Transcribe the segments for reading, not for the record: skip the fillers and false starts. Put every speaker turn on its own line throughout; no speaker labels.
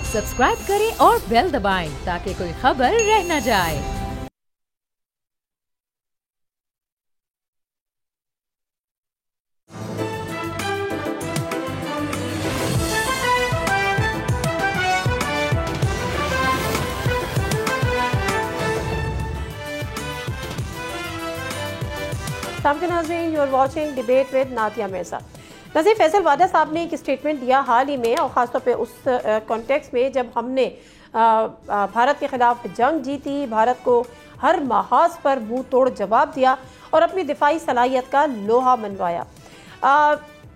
Subscribe करें और bell दबाएं ताकि कोई खबर रह न जाए।
नाज़रीन, you are watching debate with Natiya Mirza. Nazir Faisal वादा साहब ने एक स्टेटमेंट दिया हाल ही में, और ख़ासतौर पे उस कॉन्टेक्स्ट में जब हमने भारत के ख़िलाफ़ जंग जीती, भारत को हर महाज पर मुँह तोड़ जवाब दिया और अपनी दिफाई सलाहियत का लोहा मनवाया।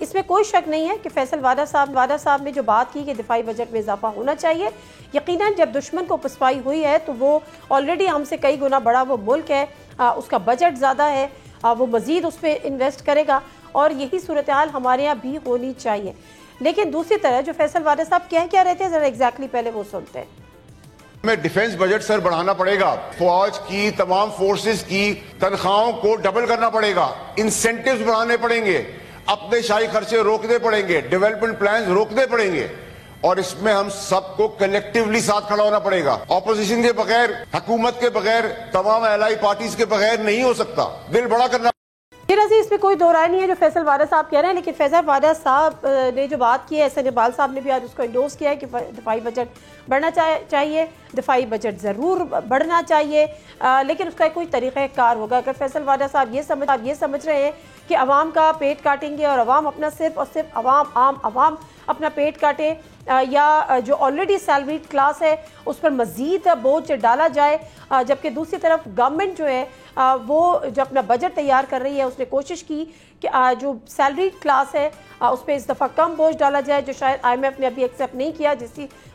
इसमें कोई शक नहीं है कि फैसल वादा साहब ने जो बात की कि दिफाई बजट में इजाफा होना चाहिए। यकीनन जब दुश्मन को पुसपाई हुई है तो वो ऑलरेडी हमसे कई गुना बड़ा वो मुल्क है, उसका बजट ज़्यादा है, वो मज़ीद उस पर इन्वेस्ट करेगा और यही सूरत हाल हमारे यहाँ भी होनी चाहिए। लेकिन दूसरी तरफ जो फैसल वादा साहब क्या रहते हैं, ज़रा एग्जैक्टली पहले वो सुनते हैं।
हमें डिफेंस बजट सर बढ़ाना पड़ेगा, फौज की तमाम फोर्सेस की तनख्वाहों को डबल करना पड़ेगा, इंसेंटिव्स बढ़ाने पड़ेंगे, अपने शाही खर्चे रोकने पड़ेंगे, डेवलपमेंट प्लान्स रोकने पड़ेंगे और इसमें हम सबको कलेक्टिवली साथ खड़ा होना पड़ेगा। ऑपोजिशन के बगैर, हुकूमत के बगैर, तमाम एलाई पार्टीज के बगैर नहीं हो सकता। दिल बड़ा करना।
इसमें कोई दो राय नहीं है जो फैसल वादा साहब कह रहे हैं, लेकिन फैसल वादा साहब ने जो बात की है, एहसान इकबाल साहब ने भी आज उसको इंडोर्स किया है कि दिफाई बजट बढ़ना चाहिए, दिफाई बजट ज़रूर बढ़ना चाहिए, लेकिन उसका कोई तरीक़ाकार होगा। अगर फैसल वादा साहब ये समझ रहे हैं कि अवाम का पेट काटेंगे और अवाम अपना सिर्फ और सिर्फ अवाम अपना पेट काटे, या जो ऑलरेडी सैलरीड क्लास है उस पर मज़ीद बोझ डाला जाए, जबकि दूसरी तरफ गवर्नमेंट जो है वो जो अपना बजट तैयार कर रही है उसने कोशिश की कि जो सैलरीड क्लास है उस पर इस दफ़ा कम बोझ डाला जाए, जो शायद IMF ने अभी एक्सेप्ट नहीं किया,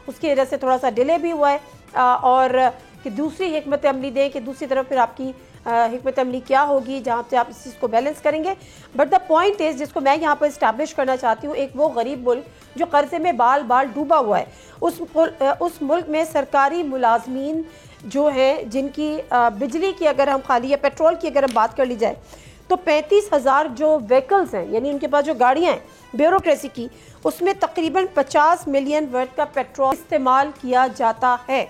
उसकी वजह से थोड़ा सा डिले भी हुआ है, और कि दूसरी हिकमत अमली दें कि दूसरी तरफ फिर आपकी हिकमत अमली क्या होगी जहाँ से आप इस चीज़ को बैलेंस करेंगे। बट द पॉइंट इज़, जिसको मैं यहाँ पर इस्टेब्लिश करना चाहती हूँ, एक वो गरीब मुल्क जो कर्जे में बाल बाल डूबा हुआ है, उस मुल्क में सरकारी मुलाजमीन जो है, जिनकी बिजली की अगर हम खाली या पेट्रोल की अगर हम बात कर ली जाए तो 35,000 जो व्हीकल्स हैं, यानी उनके पास जो गाड़ियाँ हैं ब्यूरोक्रेसी की, उसमें तकरीबन 50 मिलियन वर्थ का पेट्रोल इस्तेमाल किया जाता है।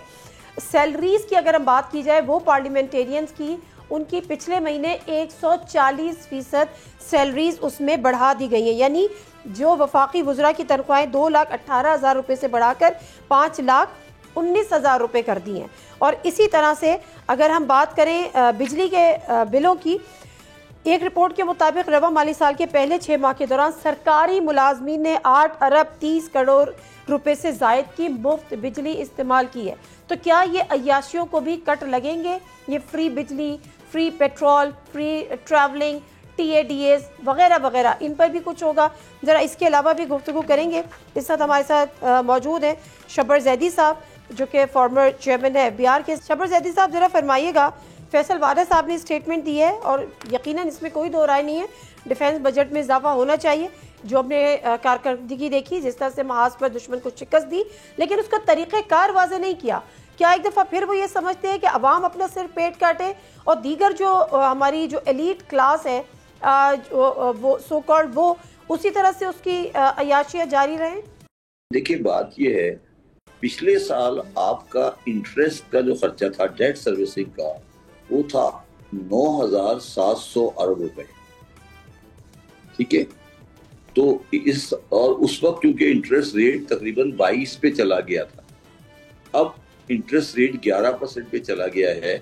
सैलरीज की अगर हम बात की जाए, वो पार्लियामेंटेरियंस की उनकी पिछले महीने 140% सैलरीज उसमें बढ़ा दी गई है, यानी जो वफाकी वज़रा की तनख्वाहें 2,18,000 रुपये से बढ़ाकर 5,19,000 रुपये कर दी हैं। और इसी तरह से अगर हम बात करें बिजली के बिलों की, एक रिपोर्ट के मुताबिक रवा माली साल के पहले 6 माह के दौरान सरकारी मुलाजमीन ने 8 अरब 30 करोड़ रुपए से जायद की मुफ्त बिजली इस्तेमाल की है। तो क्या ये अय्याशियों को भी कट लगेंगे? ये फ्री बिजली, free petrol, free travelling, TADS वगैरह वगैरह, इन पर भी कुछ होगा? ज़रा इसके अलावा भी गुफ्तगू करेंगे। इस साथ हमारे साथ मौजूद हैं शब्बर जैदी साहब, जो कि फॉर्मर चेयरमैन है बिहार के। शब्बर जैदी साहब, ज़रा फरमाइएगा, फैसल वादा साहब ने स्टेटमेंट दी है और यकीनन इसमें कोई दो राय नहीं है, डिफेंस बजट में इजाफा होना चाहिए। जो हमने कारकर्दगी देखी, जिस तरह से महाज पर दुश्मन को शिकस्त दी, लेकिन उसका तरीक़ेकार वाज़ेह नहीं किया। क्या एक दफ़ा फिर वो ये समझते हैं कि अवाम अपना सिर पेट काटे और दीगर जो हमारी जो एलीट क्लास है, वो सो कॉल्ड, वो उसी तरह से उसकी अय्याशियाँ जारी रहें?
देखिए, बात ये है, पिछले साल आपका इंटरेस्ट का जो खर्चा था डेट सर्विसिंग का, वो था 9,700 अरब रुपए। ठीक है, तो और उस वक्त क्योंकि इंटरेस्ट रेट तकरीबन 22 पे चला गया था, अब इंटरेस्ट रेट 11% पे चला गया है,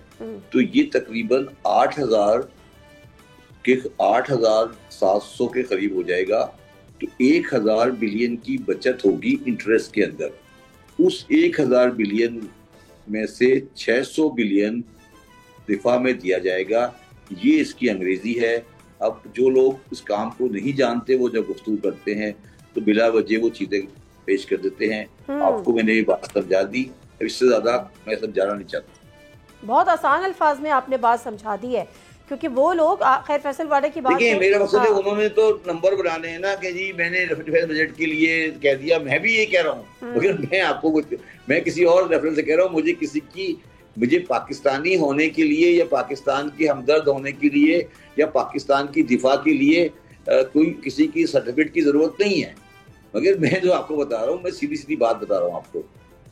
तो ये तकरीबन 8,700 के करीब हो जाएगा। तो 1,000 बिलियन की बचत होगी इंटरेस्ट के अंदर। उस 1,000 बिलियन में से 600 बिलियन दिफा में दिया जाएगा। ये इसकी अंग्रेजी है। अब जो लोग इस काम को नहीं जानते, वो जब गुफ्तगू करते हैं तो बिला वजह वो चीजें पेश कर देते हैं। आपको मैंने ये बात समझा दी, इससे ज्यादा मैं समझाना नहीं चाहता।
बहुत आसान अल्फाज में आपने बात समझा दी है, क्योंकि वो लोग खैर फैसल वाडे की बात,
देखिए मेरा मकसद है, उन्होंने तो नंबर बनाने हैं ना कि जी मैंने डिफेंस बजट के लिए कह दिया। मैं भी ये कह रहा हूँ, मगर मैं किसी और रेफरेंस से कह रहा हूँ। मुझे पाकिस्तानी होने के लिए या पाकिस्तान के हमदर्द होने के लिए या पाकिस्तान की दिफा के लिए कोई किसी की सर्टिफिकेट की जरूरत नहीं है। मगर मैं जो आपको बता रहा हूँ, मैं सीधी सीधी बात बता रहा हूँ आपको।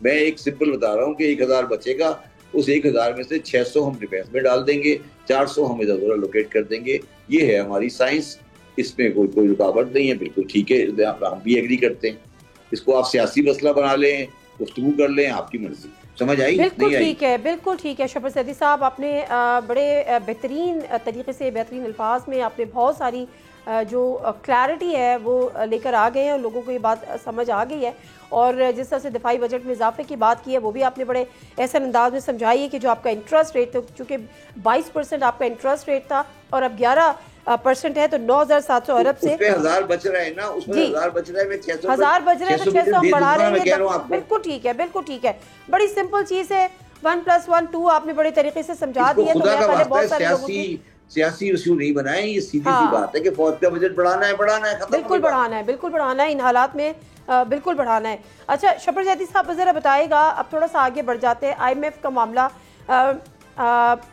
मैं एक सिंपल बता रहा हूँ कि 1000 बचेगा, उस 1000 में से 600 हम डिफेंस में डाल देंगे, 400 हम इधर उधर लोकेट कर देंगे। ये है हमारी साइंस, इसमें कोई रुकावट नहीं है, बिल्कुल ठीक है, हम भी एग्री करते हैं। इसको आप सियासी मसला बना लें, गुफ्तगू कर लें, आपकी मर्जी। समझ आई?
बिल्कुल ठीक है, बिल्कुल ठीक है। शफर सैदी साहब, आपने बड़े बेहतरीन तरीके से, बेहतरीन अल्फाज में आपने बहुत सारी जो क्लैरिटी है वो लेकर आ गए हैं और लोगों को ये बात समझ आ गई है। और जिस तरह से दिफाई बजट में इजाफे की बात की है वो भी आपने बड़े ऐसे अंदाज में समझाई है कि जो आपका इंटरेस्ट रेट, तो चूँकि 22% आपका इंटरेस्ट रेट था और अब 11% है, तो 9,700 अरब से
1000 बच रहा है ना, उसमें 1000 बच रहा है, मैं 600
1000 बच रहा है तो 600 हम बढ़ा लेंगे। बिल्कुल ठीक है, बिल्कुल ठीक है। बड़ी सिंपल चीज है, 1+1 2 आपने बड़े तरीके से समझा दिया।
खुदा का वास्ता है, सियासी इशू नहीं बनाए, ये सीधी सी बात है कि फौज का बजट बढ़ाना है,
बिल्कुल बढ़ाना है, बिल्कुल बढ़ाना है, इन हालात में बिल्कुल बढ़ाना है। अच्छा शफर जैदी साहब जरा बताएगा, अब थोड़ा सा आगे बढ़ जाते हैं। IMF का मामला,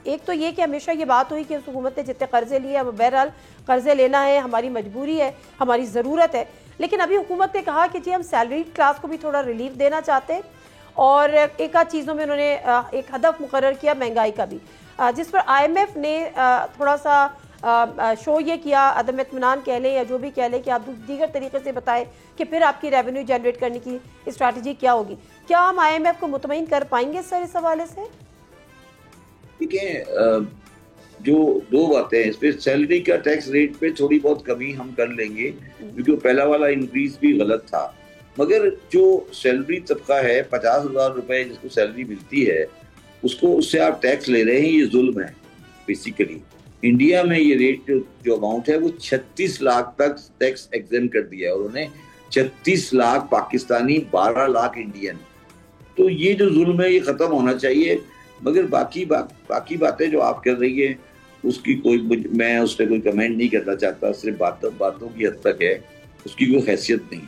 एक तो ये कि हमेशा ये बात हुई कि हुकूमत ने जितने कर्जे लिए, अब बहरहाल कर्जे लेना है, हमारी मजबूरी है, हमारी ज़रूरत है। लेकिन अभी हुकूमत ने कहा कि जी हम सैलरी क्लास को भी थोड़ा रिलीफ देना चाहते हैं और एक आध चीज़ों में उन्होंने एक हदफ मुकर्रर किया महंगाई का भी, जिस पर IMF ने थोड़ा सा शो ये किया, अदम इत्मीनान कह लें या जो भी कह लें, कि आप दीगर तरीके से बताएं कि फिर आपकी रेवेन्यू जनरेट करने की स्ट्रैटेजी क्या होगी। क्या हम IMF को मुतमईन कर पाएंगे सर इस हवाले से?
ठीक है, जो दो बातें हैं, इस पे सैलरी का टैक्स रेट पे थोड़ी बहुत कमी हम कर लेंगे क्योंकि पहला वाला इंक्रीज भी गलत था, मगर जो सैलरी तबका है 50,000 रुपए जिसको सैलरी मिलती है उसको, उससे आप टैक्स ले रहे हैं, ये जुल्म है बेसिकली। इंडिया में ये रेट जो अमाउंट है वो 36 लाख तक टैक्स एग्जेम कर दिया है और उन्हें 36 लाख पाकिस्तानी, 12 लाख इंडियन। तो ये जो जुल्म है ये खत्म होना चाहिए। मगर बाकी बातें जो आप कर रही है उसकी मैं उस पर कोई कमेंट नहीं करना चाहता, सिर्फ बातों की हद तक है, उसकी कोई हैसियत नहीं।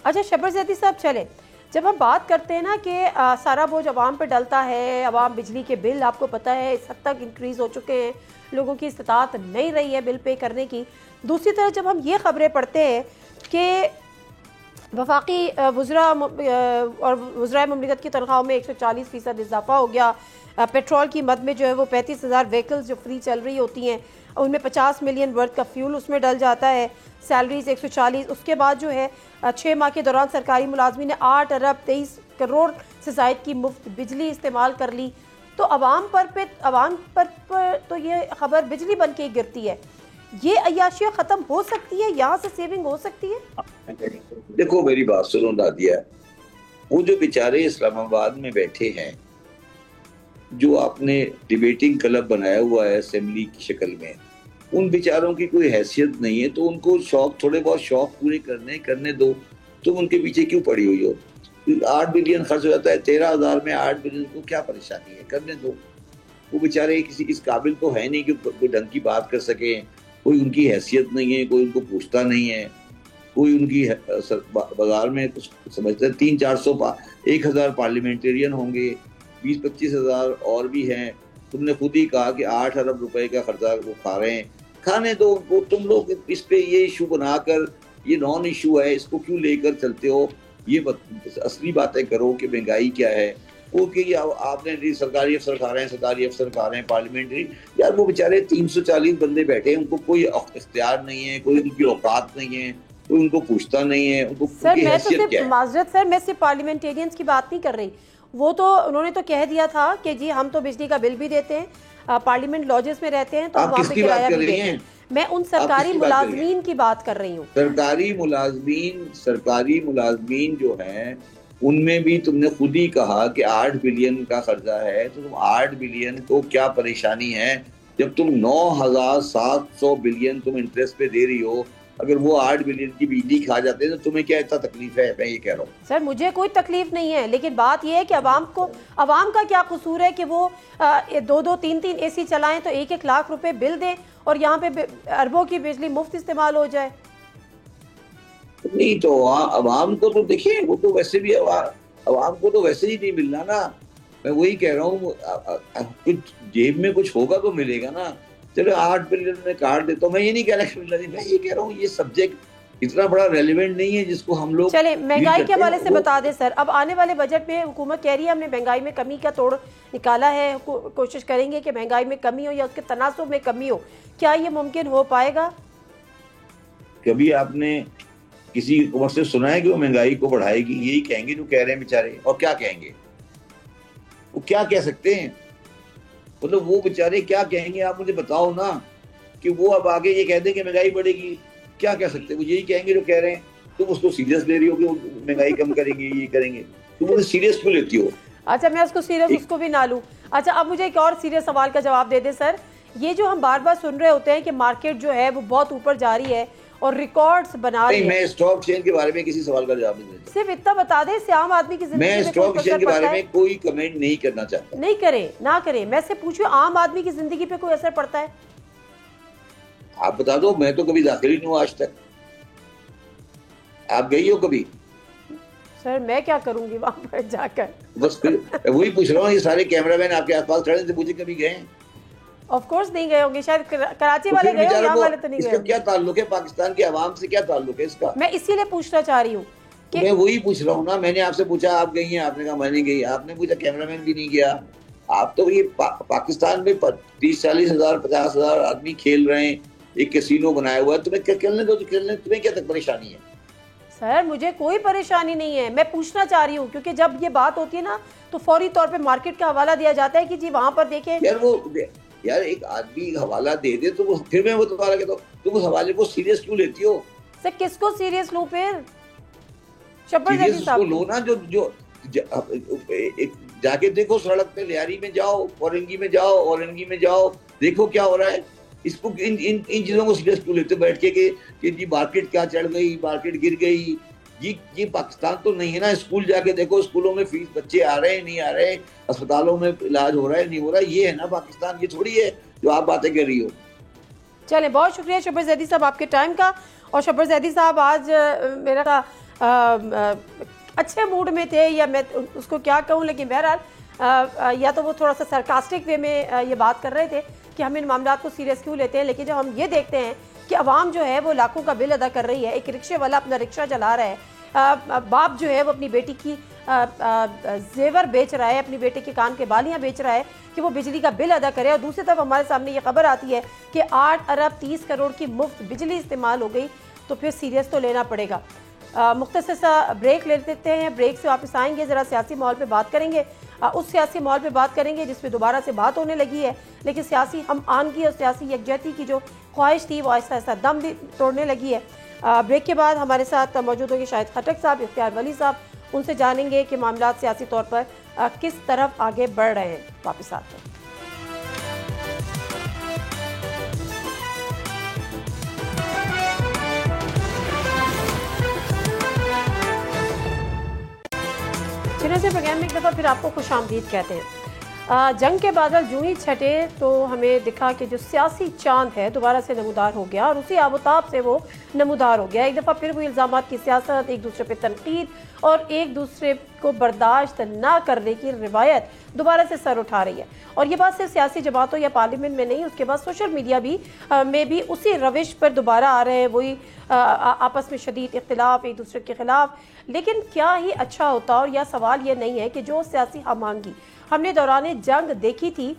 अच्छा शफर जैदी साहब, चले जब हम बात करते हैं ना कि सारा बोझ अवाम पर डलता है, अवाम बिजली के बिल आपको पता है इस हद तक इंक्रीज़ हो चुके हैं, लोगों की इस्तात नहीं रही है बिल पे करने की। दूसरी तरफ जब हम ये खबरें पढ़ते हैं कि वफाकी वज़रा और वज़राए ममलिकत की तनख्वाहों में 140% इजाफा हो गया, पेट्रोल की मद में जो है वो 35,000 व्हीकल्स जो फ्री चल रही होती हैं उनमें 50 मिलियन वर्थ का फ्यूल उसमें डल जाता है, सैलरीज 140। उसके बाद जो है 6 माह के दौरान सरकारी मुलाजमी ने 8 अरब 23 करोड़ से ज़ायद की मुफ्त बिजली इस्तेमाल कर ली। तो अवाम पर तो ये खबर बिजली बन के गिरती है। ये अय्याशियाँ ख़त्म हो सकती है, यहाँ से सेविंग हो सकती है।
देखो मेरी बात सुनो नादिया, वो जो बेचारे इस्लामाबाद में बैठे हैं, जो आपने डिबेटिंग क्लब बनाया हुआ है असेंबली की शक्ल में, उन बेचारों की कोई हैसियत नहीं है, तो उनको थोड़े बहुत शौक पूरे करने दो। तुम उनके पीछे क्यों पड़ी हुई हो? 8 बिलियन खर्च हो जाता है, 13,000 में 8 बिलियन को क्या परेशानी है, करने दो। वो बेचारे किसी इस काबिल तो है नहीं कि कोई ढंग की बात कर सके, कोई उनकी हैसियत नहीं है, कोई उनको पूछता नहीं है, कोई उनकी बाजार में कुछ समझता है। 300-400 1,000 पार्लियामेंटेरियन होंगे, 20-25 हज़ार और भी हैं। तुमने खुद ही कहा कि 8 अरब रुपए का खर्चा वो खा रहे हैं, खाने दो उनको। तुम लोग इस पे ये इशू बनाकर, ये नॉन इशू है, इसको क्यों लेकर चलते हो? ये असली बातें करो कि महंगाई क्या है। वो कि आपने सरकारी अफसर खा रहे हैं, पार्लियामेंट्री। यार वो बेचारे 340 बंदे बैठे हैं, उनको कोई इख्तियार नहीं है, कोई उनकी औकात नहीं है, कोई उनको पूछता नहीं है। उनको
सर मैं तो सिर्फ माजरत सर, मैं सिर्फ पार्लियामेंटेरियंस की बात नहीं कर रही। वो तो उन्होंने तो कह दिया था कि जी हम तो बिजली का बिल भी देते हैं, पार्लियामेंट लॉजेस में रहते हैं, तो वहाँ पे किराया भी देते हैं। मैं उन सरकारी मुलाजमीन की बात कर रही हूँ।
सरकारी मुलाजमीन जो हैं उनमें भी तुमने खुद ही कहा कि 8 बिलियन का खर्चा है, तो तुम 8 बिलियन को क्या परेशानी है जब तुम 9,700 बिलियन तुम इंटरेस्ट पे दे रही हो? अगर वो 8 बिलियन की बिजली खा जाते हैं तो तुम्हें क्या इतना तकलीफ है? मैं ये कह रहा हूँ
सर, मुझे कोई तकलीफ नहीं है, लेकिन बात ये है कि अवाम का क्या कसूर है कि वो 2-2, 3-3 AC चलाएं तो 1-1 लाख रुपए बिल दें और यहाँ पे अरबों की बिजली मुफ्त इस्तेमाल हो जाए।
नहीं तो अवाम को तो देखिए, वो तो वैसे भी अवाम को तो वैसे ही नहीं मिलना ना। मैं वही कह रहा हूँ, कुछ जेब में कुछ होगा तो मिलेगा ना। चलो 8 बिलियन में काट देता हूँ, मैं ये नहीं कह रहा, मैं ये कह रहा हूँ ये सब्जेक्ट इतना बड़ा रेलिवेंट नहीं है जिसको हम लोग।
चले महंगाई के हवाले से बता दें सर, अब आने वाले बजट में हुकूमत कह रही है हमने महंगाई में कमी का तोड़ निकाला है, कोशिश करेंगे कि महंगाई में कमी हो या उसके तनासुब में कमी हो, क्या ये मुमकिन हो पाएगा?
कभी आपने किसी हुकूमत से सुना है कि वो महंगाई को बढ़ाएगी? यही कहेंगे जो कह रहे हैं बेचारे, और क्या कहेंगे? वो क्या कह सकते हैं? मतलब वो बेचारे क्या कहेंगे? आप मुझे बताओ ना, कि वो अब आगे ये कह दें कि महंगाई बढ़ेगी, क्या कह सकते हैं? वो यही कहेंगे जो कह रहे हैं। तुम उसको सीरियस ले रही हो कि वो महंगाई कम करेंगे, ये करेंगे, तुम उन्हें सीरियस क्यों लेती हो?
अच्छा, मैं उसको सीरियस उसको भी ना लूं। अच्छा, अब मुझे एक और सीरियस सवाल का जवाब दे दें सर। ये जो हम बार बार सुन रहे होते हैं कि मार्केट जो है वो बहुत ऊपर जा रही है और रिकॉर्ड्स बना रही है।
मैं स्टॉक चेन के बारे में किसी सवाल का जवाब नहीं देता।
सिर्फ इतना बता दें, इससे आम आदमी की जिंदगी
मैं स्टॉक चेन के बारे में कोई कमेंट नहीं करना चाहता।
नहीं करें, ना करें। मैं से पूछूं, आम आदमी की जिंदगी पे कोई असर पड़ता है?
आप बता दो। मैं तो कभी दाखिल ही नहीं हुआ आज तक। आप गई हो कभी?
सर मैं क्या करूंगी वहां पर जाकर?
बस फिर वही पूछ रहा हूँ, ये सारे कैमरामैन आपके आसपास खड़े थे, मुझे कभी गए?
ऑफ कोर्स नहीं गए होंगे, शायद कराची वाले गए होंगे, यहाँ वाले तो नहीं गए।
इसका क्या ताल्लुक है पाकिस्तान के अवाम से? क्या ताल्लुक है इसका?
मैं इसीलिए पूछना चाह रही हूँ कि
मैं वही पूछ रहा हूँ ना। मैंने आपसे पूछा आप गई हैं, आपने कहा मैंने गई। आपने पूछा, कैमरामैन भी नहीं गया। आप तो ये पाकिस्तान में 30-40 हजार 50 हजार आदमी खेल रहे हैं, एक कैसीनो बनाया हुआ है। तुम्हें खेलने दो तो खेलने, तुम्हें क्या तक परेशानी है?
सर मुझे कोई परेशानी नहीं है, मैं पूछना चाह रही हूँ क्योंकि जब ये बात होती है ना तो फौरी तौर पे मार्केट का हवाला दिया जाता है कि जी वहां पर देखें।
यार एक आदमी हवाला दे दे तो फिर मैं वो तुम्हारा कहता हूँ, तुम उस हवाले को सीरियस क्यों लेती हो?
सर किसको सीरियस लूं फिर?
उसको लो ना जो जाके देखो, सड़क पे लियारी में जाओ, औरंगी में जाओ, औरंगी में जाओ, देखो क्या हो रहा है। इसको इन चीजों को सीरियस क्यों लेते बैठ के कि जी मार्केट क्या चढ़ गई, मार्केट गिर गई। ये पाकिस्तान तो नहीं है ना। स्कूल जाके देखो, स्कूलों में फीस, बच्चे आ रहे हैं नहीं आ रहे, अस्पतालों में इलाज हो रहा है नहीं हो रहा। ये है ना पाकिस्तान, ये थोड़ी है जो आप बातें कर रही हो।
चले, बहुत शुक्रिया शब्बर जैदी साहब आपके टाइम का। और शब्बर जैदी साहब आज मेरा अच्छे मूड में थे, या मैं उसको क्या कहूँ, लेकिन बहरहाल या तो वो थोड़ा सा सरकास्टिक वे में ये बात कर रहे थे कि हम इन मामलों को सीरियस क्यों लेते हैं। लेकिन जब हम ये देखते हैं कि अवाम जो है वो लाखों का बिल अदा कर रही है, एक रिक्शे वाला अपना रिक्शा चला रहा है, बाप जो है वो अपनी बेटी की जेवर बेच रहा है, अपनी बेटे के कान के बालियाँ बेच रहा है कि वो बिजली का बिल अदा करे, और दूसरी तरफ हमारे सामने ये खबर आती है कि 8 अरब 30 करोड़ की मुफ्त बिजली इस्तेमाल हो गई, तो फिर सीरियस तो लेना पड़ेगा। मुख्तसर सा ब्रेक ले लेते हैं, ब्रेक से वापस आएंगे, ज़रा सियासी माहौल पे बात करेंगे, उस सियासी माहौल पे बात करेंगे जिसमें दोबारा से बात होने लगी है, लेकिन सियासी हम आनगी और सियासी यकजहती की जो ख्वाहिश थी वो आहिस्ता आहिस्ता दम तोड़ने लगी है। ब्रेक के बाद हमारे साथ मौजूद होंगे शाहिद खटक साहब, इख्तियार वली साहब, उनसे जानेंगे कि मामला सियासी तौर पर किस तरफ आगे बढ़ रहे हैं। वापस आते हैं। से प्रोग्राम में एक दफ़ा फिर आपको खुशामदीद कहते हैं। जंग के बादल जूं ही छटे तो हमें दिखा कि जो सियासी चांद है दोबारा से नमूदार हो गया, और उसी आबोताब से वो नमूदार हो गया। एक दफ़ा फिर वो इल्ज़ामात की सियासत, एक दूसरे पे तनकीद और एक दूसरे को बर्दाश्त ना करने की रिवायत दोबारा से सर उठा रही है। और ये बात सिर्फ सियासी जमातों या पार्लियामेंट में नहीं, उसके बाद सोशल मीडिया में भी उसी रविश पर दोबारा आ रहे हैं, वही आपस में शदीद इख्तिलाफ, एक दूसरे के खिलाफ। लेकिन क्या ही अच्छा होता, और यह सवाल ये नहीं है कि जो सियासी हमांगी हमने दौरान जंग देखी थी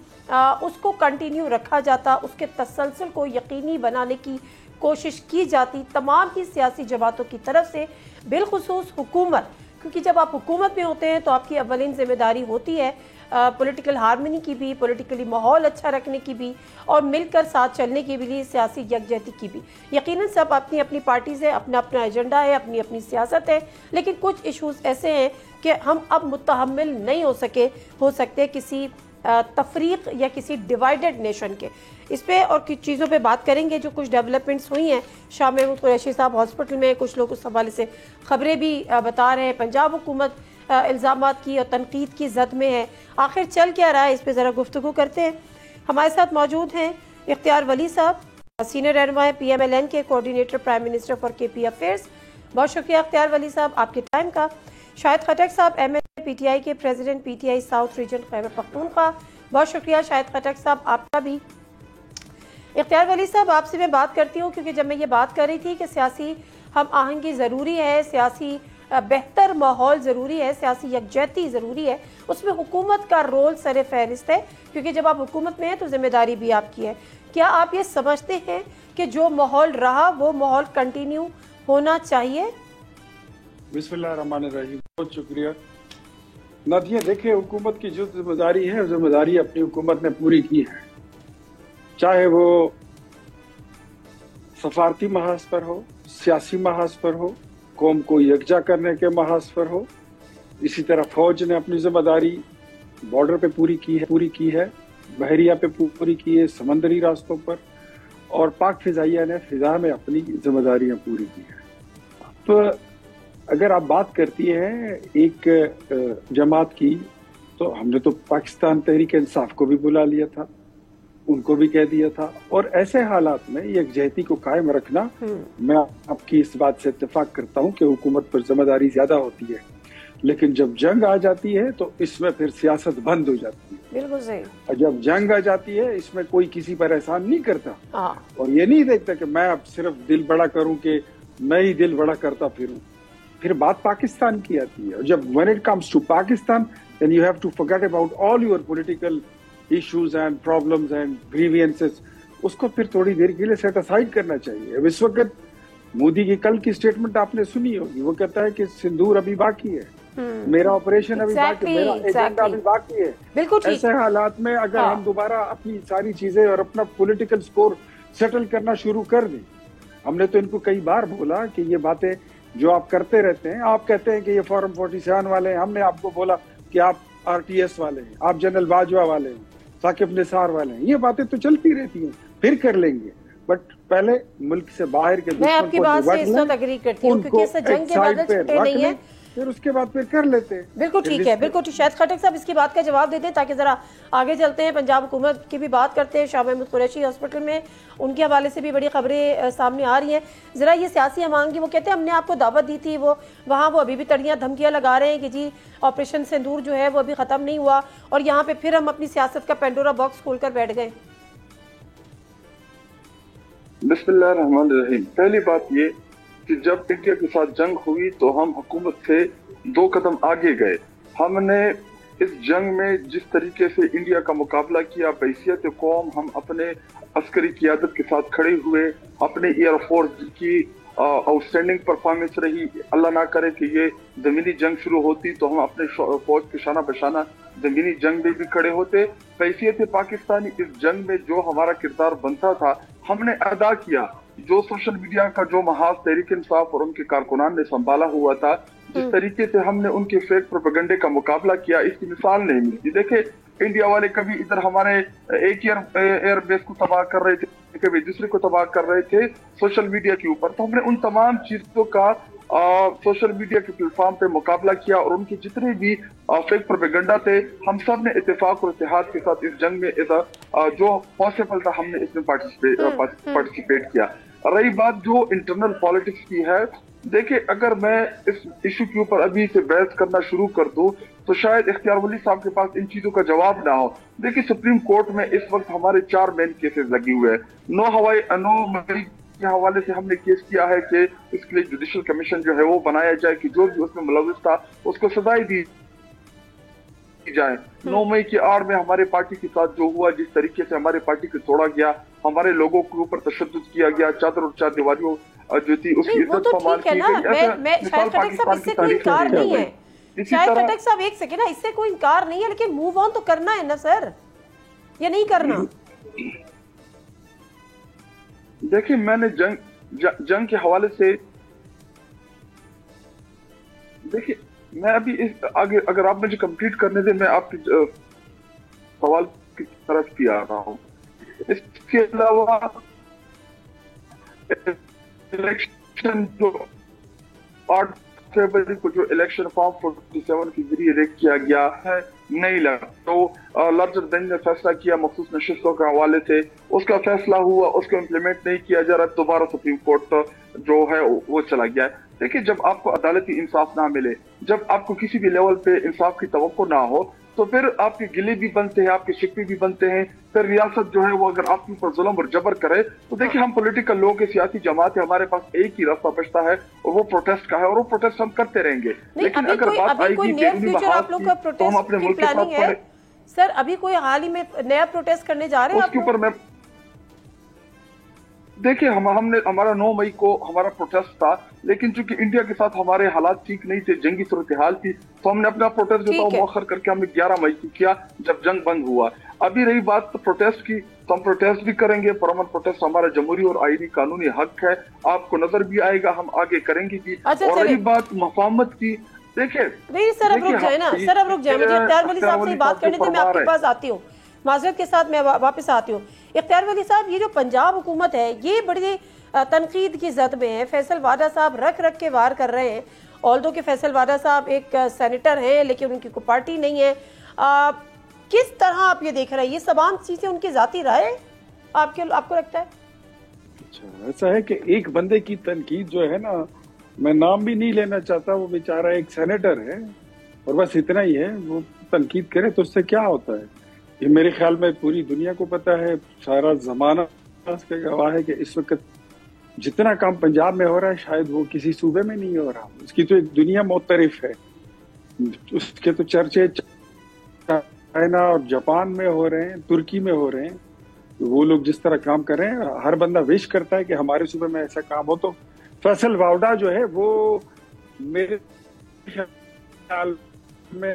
उसको कंटिन्यू रखा जाता, उसके तसलसल को यकीनी बनाने की कोशिश की जाती तमाम ही सियासी जमातों की तरफ से, बिलखुसूस हुकूमत, क्योंकि जब आप हुकूमत में होते हैं तो आपकी अव्वलीन जिम्मेदारी होती है पॉलिटिकल हारमनी की भी, पॉलिटिकली माहौल अच्छा रखने की भी, और मिलकर साथ चलने के भी लिए सियासी यकजहती की भी। यकीनन सब अपनी अपनी पार्टी से अपना अपना एजेंडा है, अपनी अपनी सियासत है, लेकिन कुछ इशूज़ ऐसे हैं कि हम अब मुतहम्मिल नहीं हो सकते किसी तफरीक या किसी डिवाइडेड नेशन के। इस पे और कुछ चीज़ों पे बात करेंगे जो कुछ डेवलपमेंट्स हुई हैं। शाम में कुरैशी साहब हॉस्पिटल में, कुछ लोग उस हवाले से खबरें भी बता रहे हैं। पंजाब हुकूमत इल्ज़ामात की और तनकीद की जद में है, आखिर चल क्या रहा है, इस पर ज़रा गुफ्तगू करते हैं। हमारे साथ मौजूद हैं इख्तियार वली साहब, सीनियर रहनुमा है PMLN के, coordinator prime minister for KP affairs. बहुत शुक्रिया इख्तियार वली साहब आपके टाइम का। शाहिद खटक साहब MLA PTI के president PTI south region Khyber Pakhtunkhwa, बहुत शुक्रिया शाहिद खटक साहब आपका भी। इख्तियार वली साहब आपसे मैं बात करती हूँ क्योंकि जब मैं ये बात कर रही थी कि सियासी हम आहंगी ज़रूरी है, सियासी बेहतर माहौल ज़रूरी है, सियासी यकजहती ज़रूरी है, उसमें हुकूमत का रोल सर फहरिस्त है, क्योंकि जब आप हुकूमत में हैं तो जिम्मेदारी भी आपकी है। क्या आप ये समझते हैं कि जो माहौल रहा वो माहौल कंटिन्यू होना चाहिए?
बिस्मिल्लाहिर्रहमानिर्रहीम, बहुत शुक्रिया। नादिया, देखिए, हुकूमत की जो जिम्मेदारी है, जिम्मेदारी अपनी हुकूमत ने पूरी की है, चाहे वो सफारती महाज पर हो, सियासी महाज पर हो, कौम को यकजा करने के महाज पर हो। इसी तरह फौज ने अपनी जिम्मेदारी बॉर्डर पे पूरी की है, बहरिया पे पूरी की है, समंदरी रास्तों पर, और पाक फिजाइया ने फिजा में अपनी जिम्मेदारियां पूरी की है। तो अगर आप बात करती हैं एक जमात की, तो हमने तो पाकिस्तान तहरीक इंसाफ को भी बुला लिया था, उनको भी कह दिया था, और ऐसे हालात में यकजहती को कायम रखना, मैं आपकी इस बात से इत्तेफाक करता हूं कि हुकूमत पर जिम्मेदारी ज्यादा होती है, लेकिन जब जंग आ जाती है तो इसमें फिर सियासत बंद हो जाती है।
बिल्कुल सही।
और जब जंग आ जाती है इसमें कोई किसी पर एहसान नहीं करता, और ये नहीं देखता कि मैं अब सिर्फ दिल बड़ा करूं कि मैं ही दिल बड़ा करता फिरूं। फिर बात पाकिस्तान की आती है, और जब when it comes to Pakistan then you have to forget about all your political issues and problems and grievances, उसको फिर थोड़ी देर के लिए सेट असाइड करना चाहिए। अब इस वक्त मोदी की कल की स्टेटमेंट आपने सुनी होगी, वो कहता है कि सिंदूर अभी बाकी है, मेरा ऑपरेशन अभी बाकी, मेरा एजेंडा अभी बाकी है।
बिल्कुल ठीक।
ऐसे हालात में अगर हम दोबारा अपनी सारी चीजें और अपना पॉलिटिकल स्कोर सेटल करना शुरू कर दें, हमने तो इनको कई बार बोला कि ये बातें जो आप करते रहते हैं, आप कहते हैं कि ये फॉर्म 47 वाले हैं, हमने आपको बोला कि आप RTS वाले हैं, आप जनरल बाजवा वाले हैं, साकिब निसार वाले हैं, ये बातें तो चलती रहती हैं, फिर कर लेंगे, बट पहले मुल्क से बाहर के
मैं आपकी बात से इस वक्त एग्री करती हूँ, क्योंकि इससे जंग के बादल छूटे नहीं है,
फिर उसके बाद फिर कर लेते हैं।
बिल्कुल ठीक है, बिल्कुल ठीक। शायद खटक साहब इसकी बात का जवाब देते हैं, ताकि जरा आगे चलते हैं, पंजाब हुकूमत की भी बात करते हैं। शाह महमूद कुरैशी हॉस्पिटल में उनके हवाले से भी बड़ी खबरें सामने आ रही हैं। जरा ये सियासी अमांगी, वो कहते हैं हमने आपको दावत दी थी, वो वहाँ वो अभी भी तड़ियाँ धमकियाँ लगा रहे हैं कि जी ऑपरेशन सिंदूर जो है वो अभी ख़त्म नहीं हुआ, और यहाँ पे फिर हम अपनी सियासत का पेंडोरा बॉक्स खोलकर बैठ गए।
बिस्मिल्लाहिर्रहमानिर्रहीम। पहली बात ये कि जब इंडिया के साथ जंग हुई तो हम हुकूमत से 2 कदम आगे गए। हमने इस जंग में जिस तरीके से इंडिया का मुकाबला किया, बहैसियत कौम हम अपने अस्करी क़ियादत के साथ खड़े हुए, अपने एयरफोर्स की आउटस्टैंडिंग परफॉर्मेंस रही। अल्लाह ना करे कि ये जमीनी जंग शुरू होती तो हम अपने फौज के शाना बशाना जमीनी जंग में भी खड़े होते। बहैसियत पाकिस्तानी इस जंग में जो हमारा किरदार बनता था हमने अदा किया। जो सोशल मीडिया का जो महाज तहरीक इंसाफ और उनके कारकुनान ने संभाला हुआ था, जिस तरीके से हमने उनके फेक प्रोपेगेंडे का मुकाबला किया, इसकी मिसाल नहीं मिलती। देखे, इंडिया वाले कभी इधर हमारे एक एयर बेस को तबाह कर रहे थे, कभी दूसरे को तबाह कर रहे थे सोशल मीडिया के ऊपर। तो हमने उन तमाम चीजों का सोशल मीडिया के प्लेटफॉर्म पे मुकाबला किया, और उनके जितने भी फेक प्रोपेगेंडा थे हम सब ने इत्तेफाक और इत्तेहाद के साथ इस जंग में जो पॉसिबल था हमने इसमें पार्टिसिपेट किया। रही बात जो इंटरनल पॉलिटिक्स की है, देखिए, अगर मैं इस इशू के ऊपर अभी से बहस करना शुरू कर दूं तो शायद इख्तियार वली साहब के पास इन चीजों का जवाब ना हो। देखिए, सुप्रीम कोर्ट में इस वक्त हमारे 4 मेन केसेस लगे हुए हैं। 9 मई के हवाले से हमने केस किया है कि इसके लिए जुडिशियल कमीशन जो है वो बनाया जाए कि जो भी उसमें मुलविस था उसको सजाएं दी जाए। 9 मई की आड़ में हमारे पार्टी के साथ जो हुआ, जिस तरीके से हमारे पार्टी को तोड़ा गया, हमारे लोगों के ऊपर तशद्दुद किया गया, चादर और चार दीवारियों जो थी उसकी इज्जत पमाल की गई।
शायद खटक साहब इससे कोई इनकार नहीं है, शायद खटक साहब एक सेकंड ना, इससे कोई इनकार नहीं है, लेकिन मूव ऑन तो करना है ना सर, ये नहीं करना।
देखिए, मैंने जंग के हवाले से, देखिए, मैं अभी इस आगे अगर आप मुझे कंप्लीट करने दें, मैं आपके सवाल की तरफ भी आ रहा हूँ। इसके अलावा इलेक्शन जो 8 फरवरी को जो इलेक्शन फॉर्म 47 के जरिए रेक किया गया है नहीं लगा, तो लार्जर बेंच ने फैसला किया मखसूस नशिस्तों के हवाले से, उसका फैसला हुआ, उसको इम्प्लीमेंट नहीं किया जा रहा, दोबारा सुप्रीम कोर्ट जो है वो चला गया है। देखिए, जब आपको अदालती इंसाफ ना मिले, जब आपको किसी भी लेवल पे इंसाफ की तवक्को ना हो, तो फिर आपके गिले भी बनते हैं, आपके शिकवे भी बनते हैं। फिर रियासत जो है वो अगर आपके ऊपर जुल्म और जबर करे तो देखिए हम पॉलिटिकल लोग के सियासी जमात है, हमारे पास एक ही रास्ता बचता है और वो प्रोटेस्ट का है, और वो प्रोटेस्ट हम करते रहेंगे। लेकिन अगर बात आएगी तो हम अपने मुल्क के साथ पड़े।
सर अभी कोई हाल ही में नया प्रोटेस्ट करने जा रहे हैं
उसके ऊपर मैं देखिए हमने हमारा 9 मई को हमारा प्रोटेस्ट था, लेकिन चूंकि इंडिया के साथ हमारे हालात ठीक नहीं थे, जंगी सूरत हाल थी, तो हमने अपना प्रोटेस्ट जो था मौखर करके हमने 11 मई को किया जब जंग बंद हुआ। अभी रही बात प्रोटेस्ट की, तो हम प्रोटेस्ट भी करेंगे। परमन प्रोटेस्ट हमारा जमहूरी और आईनी कानूनी हक है, आपको नजर भी आएगा, हम आगे करेंगे भी। और रही बात मफाहमत की, देखिए
नहीं सर अब रुक जाए ना, सर अब रुक जाए, मुझे इख्तियार वली साहब से बात करने थे, मैं आपके पास आती हूँ, माजरत के साथ मैं वापस आती हूँ। इख्तियार वली साहब, ये जो पंजाब हुकूमत है ये बड़ी तनकीद की जद में है। फैसल वाडा साहब रख के वार कर रहे हैं, ऑल्दो के फैसल वाडा साहब एक सेनेटर हैं लेकिन उनकी कोई पार्टी नहीं है। किस तरह आप ये देख रहे हैं, ये तमाम चीजें उनकी जाती राय आपको लगता है?
अच्छा ऐसा है कि एक बंदे की तनकीद जो है ना, मैं नाम भी नहीं लेना चाहता, वो बेचारा एक सेनेटर है और बस इतना ही है, वो तनकीद करे तो उससे क्या होता है? ये मेरे ख्याल में पूरी दुनिया को पता है, सारा जमाना इसका गवाह है कि इस वक्त जितना काम पंजाब में हो रहा है शायद वो किसी सूबे में नहीं हो रहा। इसकी तो एक दुनिया मुतरिफ है, उसके तो चर्चे चाइना और जापान में हो रहे हैं, तुर्की में हो रहे हैं। तो वो लोग जिस तरह काम कर रहे हैं, हर बंदा विश करता है कि हमारे सूबे में ऐसा काम हो। तो फैसल वावडा जो है वो मेरे ख्याल में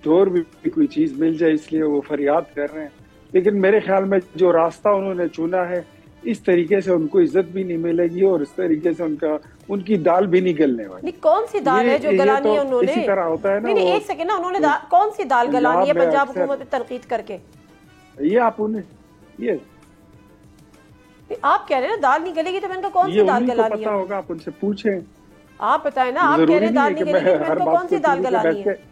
और भी कोई चीज मिल जाए इसलिए वो फरियाद कर रहे हैं, लेकिन मेरे ख्याल में जो रास्ता उन्होंने चुना है इस तरीके से उनको इज्जत भी नहीं मिलेगी और इस तरीके से उनकी दाल भी नहीं गलने वाली।
कौन सी दाल है जो गलानी है उन्होंने?
इसी तरह होता है ना।
नहीं एक सेकंड ना, उन्होंने कौन सी दाल गलानी है पंजाब हुकूमत पे तनकीद करके?
ये आप उन्हें ये
आप कह रहे हैं ना दाल नहीं गलेगी, तो मैंने कौन सी दाल गलानी है?
पता होगा, आप उनसे पूछें।
आप बताएं ना, आप कह रहे हैं दाल नहीं गलेगी, तो मैंने कौन सी दाल गलानी है?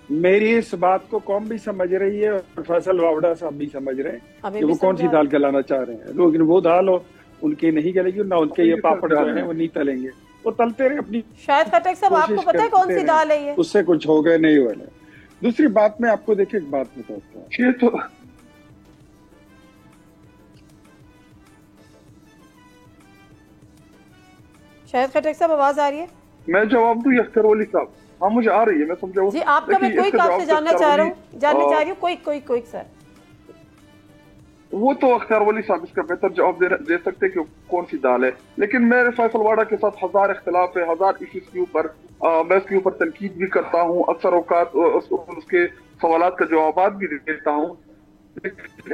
मेरी इस बात को कौम भी समझ रही है और फैसल वावडा साहब भी समझ रहे हैं कि वो कौन सी दाल गलाना चाह रहे हैं। लेकिन वो दाल उनकी नहीं गलेगी ना, उनके ये पापड़ जो है वो नहीं तलेंगे, वो तलते रहे अपनी।
शायद खटक साहब आपको पता है कौन सी दाल है ये?
उससे कुछ हो गए नहीं वाले। दूसरी बात मैं आपको देखिए एक बात बताता हूँ,
ये तो
शायद खटक साहब आवाज आ रही है?
मैं जवाब दूं अख्तर वली साहब? हाँ मुझे आ रही है, मैं समझा
जी। आपका मैं कोई काम से जानना चाह रहा हूँ, कोई सर।
वो तो अख्तर वली साहब इसका बेहतर जवाब दे सकते कि कौन सी दाल है, लेकिन मेरे फैसल वाडा के साथ 1000 इख्तिलाफ है, 1000 इश्यूज के ऊपर मैं उसके ऊपर तनकीद भी करता हूँ, अक्सर औकात उसके सवालात का जवाब भी देता हूँ।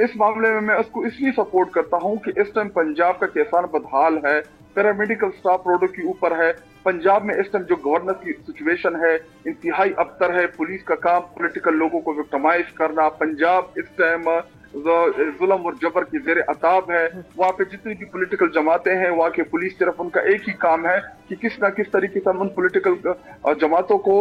इस मामले में मैं उसको इसलिए सपोर्ट करता हूँ कि इस टाइम पंजाब का किसान बदहाल है, पैरामेडिकल स्टाफ रोडों के ऊपर है। पंजाब में इस टाइम जो गवर्नेंस की सिचुएशन है इंतहाई अबतर है। पुलिस का काम पॉलिटिकल लोगों को विक्टिमाइज करना। पंजाब इस टाइम जुल्म और जबर की जेर अताब है। वहाँ पे जितनी भी पॉलिटिकल जमातें हैं, वहाँ के पुलिस सिर्फ उनका एक ही काम है कि किस ना किस तरीके से उन पॉलिटिकल जमातों को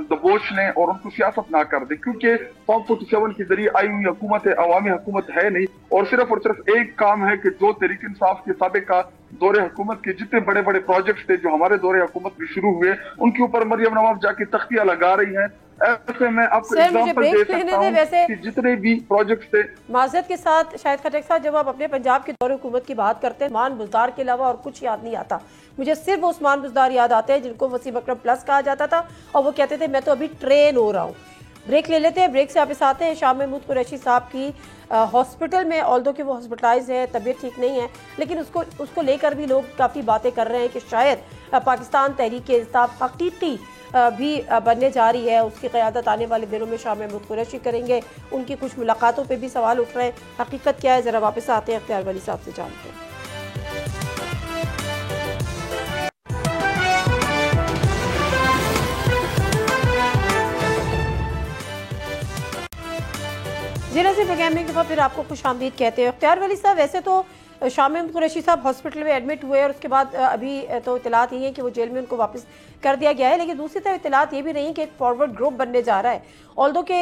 दबोच लें और उनको सियासत ना कर दे, क्योंकि फॉर्म 47 के जरिए आई हुई हुकूमत है, अवामी हुकूमत है नहीं। और सिर्फ एक काम है कि जो तहरीक इंसाफ के सबका दौरे हुकूमत के जितने बड़े बड़े प्रोजेक्ट्स थे जो हमारे दौरे हुकूमत में शुरू हुए, उनके ऊपर मरियम नवाज जाके तख्तियां लगा रही हैं। ऐसे में आपको एग्जांपल दे सकता हूं कि जितने भी प्रोजेक्ट्स थे।
माजरत के साथ शायद खटक साहब, जब आप अपने पंजाब के दौरे हुकूमत की बात करते हैं, उस्मान बुज़दार के अलावा और कुछ याद नहीं आता। मुझे सिर्फ उस्मान बुज़दार याद आते हैं जिनको वसीम अकरम प्लस कहा जाता था, और वो कहते थे मैं तो अभी ट्रेन हो रहा हूँ। ब्रेक ले लेते हैं, ब्रेक से वापस आते हैं। शाह महमूद कुरैशी साहब की हॉस्पिटल में, ऑल्दो कि वो हॉस्पिटलाइज है, तबीयत ठीक नहीं है, लेकिन उसको लेकर भी लोग काफ़ी बातें कर रहे हैं कि शायद पाकिस्तान तहरीक इंसाफ हकीकी भी बनने जा रही है। उसकी क़यादत आने वाले दिनों में शाह महमूद कुरैशी करेंगे। उनकी कुछ मुलाकातों पे भी सवाल उठ रहे हैं। हकीकत क्या है, ज़रा वापस आते हैं, इख्तियार वली साहब से जानते हैं। जी नज़ीर, प्रोग्राम में एक दफ़ा फिर आपको खुशामदीद कहते हैं। इख्तियार वली साहब, वैसे तो शाह महमूद कुरैशी साहब हॉस्पिटल में एडमिट हुए और उसके बाद अभी तो इतलात ये है कि वो जेल में उनको वापस कर दिया गया है, लेकिन दूसरी तरफ इतलात ये भी रही कि एक फॉरवर्ड ग्रुप बनने जा रहा है। ऑल्दो के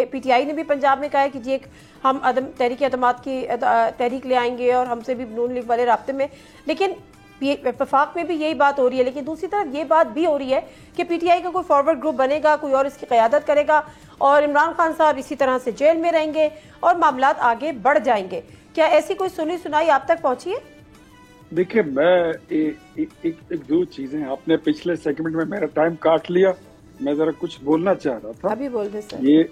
PTI ने भी पंजाब में कहा है कि जी एक हम तहरीक एतमाद की तहरीक ले आएंगे और हमसे भी नून लीग वाले राब्ते में। लेकिन वफाक में भी यही बात हो रही है, लेकिन दूसरी तरफ ये बात भी हो रही है कि पीटीआई का कोई फॉरवर्ड ग्रुप बनेगा, कोई और इसकी क़यादत करेगा और इमरान खान साहब इसी तरह से जेल में रहेंगे और मामलात आगे बढ़ जाएंगे। क्या ऐसी कोई सुनी सुनाई आप तक पहुंची है?
देखिए, मैं एक दो चीजें, आपने पिछले सेगमेंट में मेरा टाइम काट लिया, मैं जरा कुछ बोलना चाह रहा था।
अभी बोल दे सर।
ये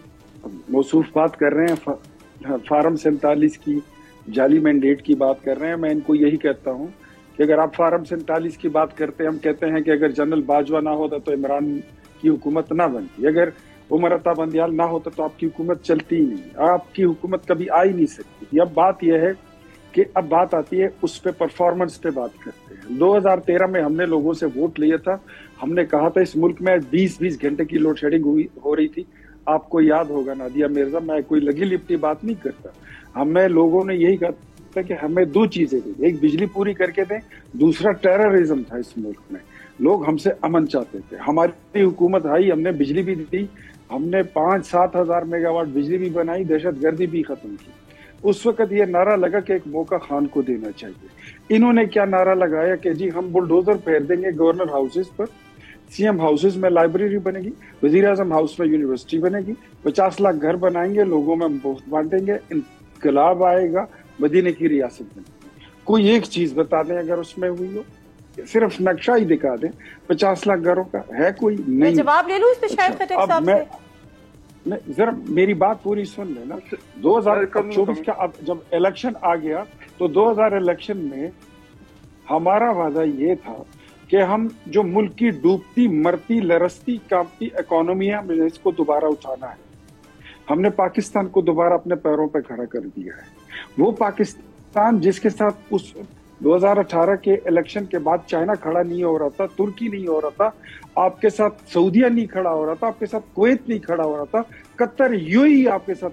मौसूफ बात कर रहे हैं फार्म 47 की, जाली मैंडेट की बात कर रहे हैं। मैं इनको यही कहता हूं कि अगर आप फार्म 47 की बात करते हैं, हम कहते हैं कि अगर जनरल बाजवा ना होता तो इमरान की हुकूमत ना बनती, अगर उमर अता बंदियाल ना होता तो आपकी हुकूमत चलती ही नहीं, आपकी हुकूमत कभी आ ही नहीं सकती। अब बात यह है कि अब बात आती है उस पे परफॉर्मेंस पे बात करते हैं। 2013 में हमने लोगों से वोट लिया था, हमने कहा था इस मुल्क में 20-20 घंटे की लोड शेडिंग हो रही थी। आपको याद होगा नादिया मिर्जा, मैं कोई लगी लिपटी बात नहीं करता, हमें लोगों ने यही कहा था कि हमें दो चीजें दी, एक बिजली पूरी करके दें, दूसरा टेररिज्म था इस मुल्क में, लोग हमसे अमन चाहते थे। हमारी हुकूमत आई, हमने बिजली भी दी, हमने 5-7 हजार मेगावाट बिजली भी बनाई, दहशतगर्दी भी खत्म की। उस वक्त ये नारा लगा कि एक मौका खान को देना चाहिए। इन्होंने क्या नारा लगाया कि जी हम बुलडोजर फेर देंगे गवर्नर हाउसेस पर, सीएम हाउसेस में लाइब्रेरी बनेगी, वजीर आजम हाउस में यूनिवर्सिटी बनेगी, 50 लाख घर बनाएंगे, लोगों में मुफ्त बांटेंगे, इनकलाब आएगा, मदीने की रियासत बनेगी। कोई एक चीज बता दें अगर उसमें हुई हो, सिर्फ नक्शा ही दिखा दें 50 लाख घरों का, है कोई? नहीं।
जवाब ले लूं इस पे शायद खटक साहब से?
मैं जरा मेरी बात पूरी सुन लेना। 2024 का अब जब इलेक्शन आ गया तो 2000 इलेक्शन में हमारा वादा ये था कि हम जो मुल्क की डूबती मरती लरसती कांपती इकोनॉमी है, हमें इसको दोबारा उठाना है। हमने पाकिस्तान को दोबारा अपने पैरों पे खड़ा कर दिया है। वो पाकिस्तान जिसके साथ उस 2018 के इलेक्शन के बाद चाइना खड़ा नहीं हो रहा था, तुर्की नहीं हो रहा था, आपके साथ सऊदीया नहीं खड़ा हो रहा था, आपके साथ कुवैत नहीं खड़ा हो रहा था, कतर यूएई आपके साथ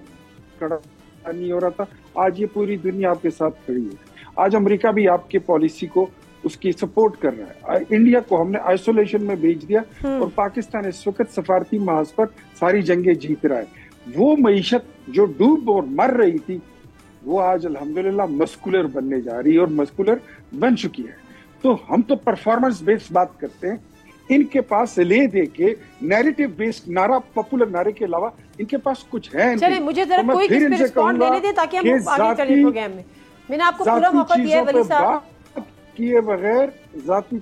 खड़ा नहीं हो रहा था, आज ये पूरी दुनिया आपके साथ खड़ी है। आज अमेरिका भी आपकी पॉलिसी को उसकी सपोर्ट कर रहा है। इंडिया को हमने आइसोलेशन में भेज दिया और पाकिस्तान इस वक्त सफारती महाज पर सारी जंगें जीत रहा है। वो मईशत जो डूब और मर रही थी वो आज अल्हम्दुलिल्लाह मस्कुलर बनने जा रही है और मस्कुलर बन चुकी है। तो हम तो परफॉर्मेंस बेस्ड बात करते हैं, इनके पास ले दे के नैरेटिव बेस्ड नारा, पॉपुलर नारे के अलावा इनके पास कुछ है नहीं।
चलिए मुझे जरा कोई इस पे रिस्पॉन्ड देने दे ताकि हम आगे चलें प्रोग्राम में। मैंने आपको पूरा मौका दिया है वली साहब,
किए बगैर जाती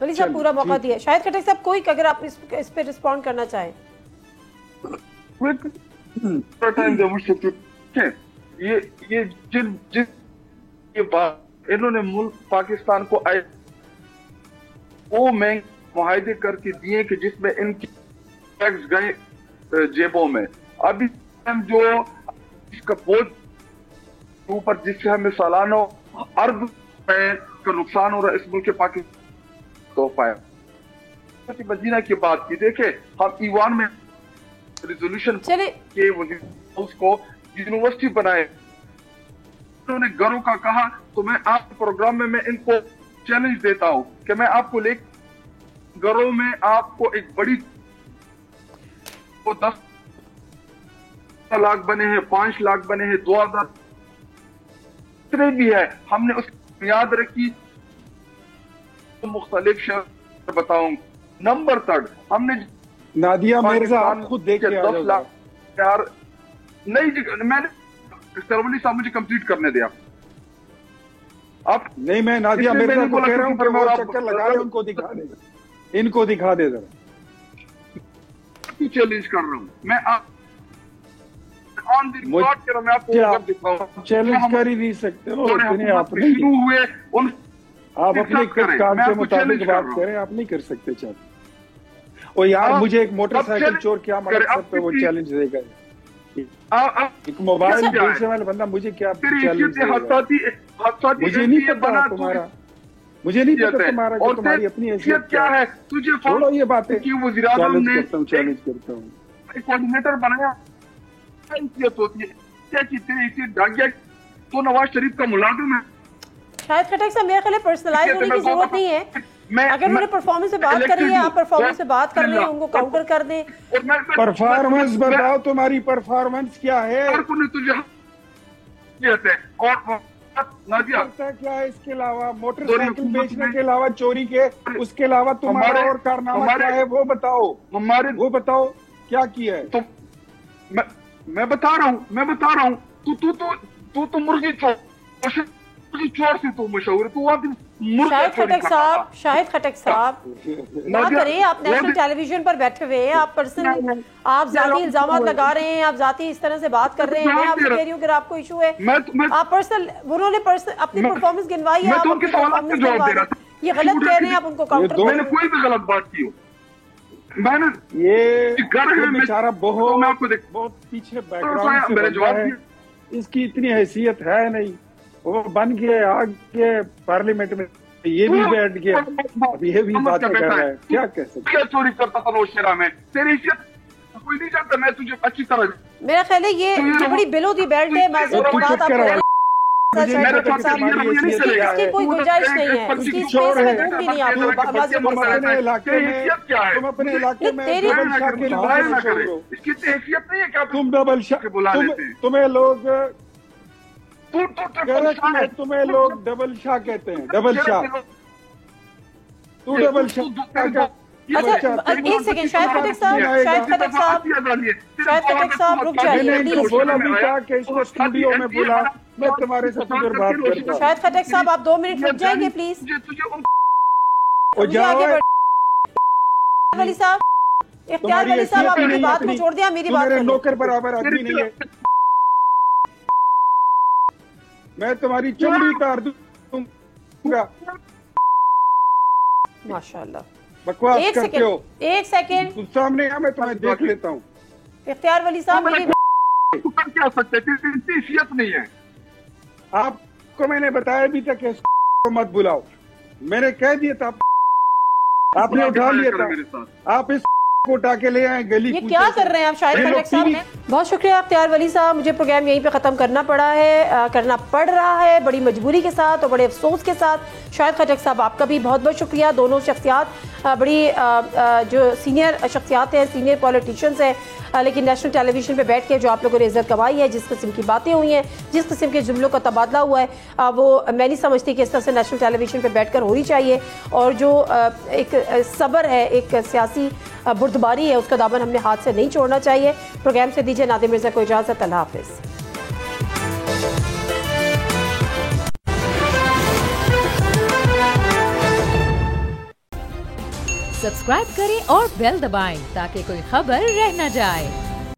वली साहब पूरा मौका दिया। शायद खटक साहब कोई अगर आप इस पे रिस्पॉन्ड करना चाहें।
ये जिन ये बात इन्होंने मुल्क पाकिस्तान को वो महंगे मुआहदे करके दिए कि जिसमें इनकी टैक्स गए जेबों में। अभी हम जो इसका बोझ ऊपर जिससे हमें सालाना अरब का नुकसान हो रहा है इस मुल्क के पाकिस्तान तो पाया। मदीना की बात की, देखे हम ईवान में रिजोल्यूशन के हाउस को यूनिवर्सिटी बनाए, उन्होंने घरों का कहा, तो मैं आपके प्रोग्राम में मैं इनको चैलेंज देता हूं कि मैं आपको ले घरों में आपको एक बड़ी 10 लाख बने हैं, 5 लाख बने हैं, 2000 इतने भी है। हमने उसकी याद रखी, मुख्तलिफ शहर बताऊंगा। नंबर 3 हमने
नादिया मिर्जा आप खुद देख के
10 लाख यार नहीं, मैंने सरवली साहब मुझे कंप्लीट करने दिया। अब
नहीं, मैं नादिया मिर्जा को कह रहा हूं कि वो चक्कर लगा रहे हैं, उनको दिखा दे, इनको दिखा दे जरा।
चैलेंज कर रहा हूं मैं, आप ऑन द रिकॉर्ड कर रहा हूं, मैं आपको दिखाऊं।
चैलेंज कर ही नहीं सकते हो, इतने आप नहीं
शुरू हुए उन
आप अपने काम के मुताबिक बात करें, आप नहीं कर सकते चैलेंज। और यार मुझे एक मोटरसाइकिल चोर क्या मकसद पे वो चैलेंज देगा? एक मोबाइल बेचने वाला बंदा मुझे क्या चैलेंज देगा? मुझे नहीं पता तुम्हारा, मुझे नहीं पता तुम्हारा कि तुम्हारी अपनी हैसियत क्या है।
तुझे
छोड़ो ये बातें,
वज़ीर आज़म ने
चैलेंज करता हूँ,
कोऑर्डिनेटर बनाया, हैसियत होती है क्या कि तेरी हैसियत ढक गया तो नवाज शरीफ का मुलाजिम है।
शायद खटक साहब मेरे ख्याल है पर्सनलाइज होने की जरूरत नहीं है। अगर उन्होंने परफॉर्मेंस से बात कर रही है, आप परफॉर्मेंस से बात कर रहे हैं, उनको काउंटर कर दें।
परफॉर्मेंस बताओ, तुम्हारी परफॉर्मेंस क्या है?
तुझे और नादिया
करता क्या है इसके अलावा, मोटरसाइकिल बेचने के अलावा, चोरी के, उसके अलावा तुम्हारा और कारनामा क्या है वो बताओ, वो बताओ क्या किया है।
तो मैं बता रहा हूँ तू मुर्गी चोर से तू मशहूर, तू
शाहिद खटक साहब ना करें, आप नेशनल टेलीविजन पर बैठे हुए हैं, आप पर्सनल आप जाती इल्जाम लगा रहे हैं, आप जाती इस तरह से बात कर रहे हैं। मैं आपसे कह रही हूँ अगर आपको इशू है आप पर्सनल, उन्होंने अपनी परफॉर्मेंस गिनवाई है, आप अपनी परफॉर्मेंस गिनवा, ये गलत कह रहे हैं, आप उनको काउंटर।
मैंने कोई भी गलत बात की हो, मैंने
ये बेचारा बहुत पीछे बैकग्राउंड है, इसकी इतनी हैसियत है नहीं, वो बन गया आगे पार्लियामेंट में, ये भी बैठ गया, अब ये भी बात कर रहा है, क्या कह सकते।
क्या चोरी करता था नौशेरा में, तेरी इज्जत कोई नहीं जानता, मैं तुझे अच्छी तरह,
मेरा ख्याल है ये बड़ी बिलो दी बेल्ट है, इसकी कोई गुंजाइश नहीं है, इसकी स्पेस में दूंगी नहीं आपको।
तुम अपने इलाके में
इसकी हैसियत नहीं है क्या
तुम डबल शाह, तुम्हें लोग तुम्हें लोग डबल शाह कहते हैं, डबल शाह, तू डबल शाह।
अच्छा एक सेकंड, शाहिद खटक साहब रुक जाइए प्लीज।
बोला भी था कि इसको स्टूडियो में बोला, मैं तुम्हारे साथ उधर बात करता हूँ।
शाहिद खटक साहब आप 2 मिनट रुक जाएंगे प्लीज। वली साहब, इख्तियार वली साहब, आप मेरी बात को छोड़ दिया, मेरी बात
नौकर बराबर आदमी नहीं है, मैं तुम्हारी चमड़ी उतार दूंगा।
माशाल्लाह,
बकवास करते हो।
एक सेकंड
तुम सामने आ, मैं तुम्हें देख लेता हूँ।
इख्तियार वली साहब मेरी
क्या सकते, हैसियत नहीं है।
आपको मैंने बताया भी था कि इसको मत बुलाओ, मैंने कह दिया था, आपने उठा लिया था, आप इस को उठा के ले आए गली।
ये क्या कर रहे हैं आप शाहिद खटक साहब ने? बहुत शुक्रिया इख्तियार वली साहब, मुझे प्रोग्राम यहीं पे ख़त्म करना पड़ा है, करना पड़ रहा है बड़ी मजबूरी के साथ और बड़े अफसोस के साथ। शाहिद खटक साहब आपका भी बहुत बहुत शुक्रिया, दोनों शख्सियात बड़ी जो सीनियर शख्सियात हैं, सीनियर पॉलिटिशियंस हैं, लेकिन नेशनल टेलीविजन पे बैठ के जो आप लोगों ने इज्जत कमाई है, जिस किस्म की बातें हुई हैं, जिस किस्म के जुमलों का तबादला हुआ है, वो मैं नहीं समझती कि इस तरह से नेशनल टेलीविजन पे बैठ कर होनी चाहिए। और जो एक सब्र है, एक सियासी बुर्दबारी है, उसका दामन हमने हाथ से नहीं छोड़ना चाहिए। प्रोग्राम से दीजिए नादिम मिर्जा को इजाज़त, अल्लाह हाफिज़।
सब्सक्राइब करें और बेल दबाएं ताकि कोई खबर रह न जाए।